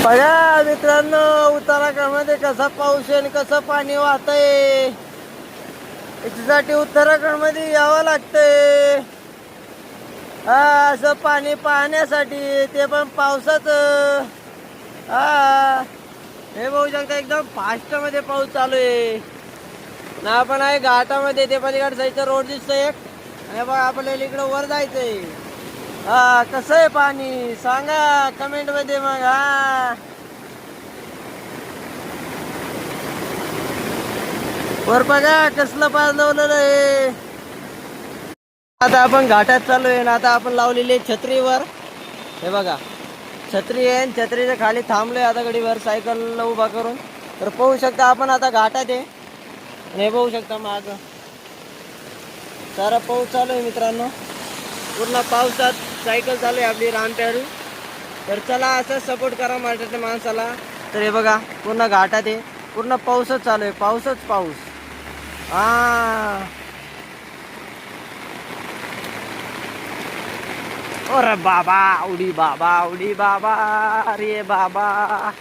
बघा मित्रांनो, उत्तराखंडमध्ये कसा पाऊस आहे आणि कसं पाणी वाहतंय. याच्यासाठी उत्तराखंडमध्ये यावं लागतंय. हा, असं पाणी पाहण्यासाठी, ते पण पावसाचं. हा, हे बघू शकता एकदम फास्ट मध्ये पाऊस चालू आहे ना. आपण आहे घाटामध्ये, ते पलीकडे जायचं रोड दिसतोय एक, आणि बघा आपल्याला इकडं वर जायचंय. हा, कसं आहे पाणी सांगा कमेंट मध्ये मग. हा, वर बघा कसलं पाजलवलेलं आहे. आता आपण घाटात चालू आहे ना. आता आपण लावलेली आहे छत्रीवर. हे बघा छत्री आहे, छत्रीच्या खाली थांबलोय आता गडीवर सायकल उभा करून. तर पाहू शकता आपण आता घाटात आहे. आणि हे पाहू शकता माग सारा पाऊस चालू आहे मित्रांनो. पूर्ण पावसात सायकल चालू आहे आपली रानप्यारू. तर चला असं सपोर्ट करा मराठ्याच्या माणसाला. तर हे बघा पूर्ण घाटात आहे, पूर्ण पाऊसच चालू आहे, पाऊसच पाऊस. हा, अरे बाबा उडी बाबा, उडी बाबा, अरे बाबा.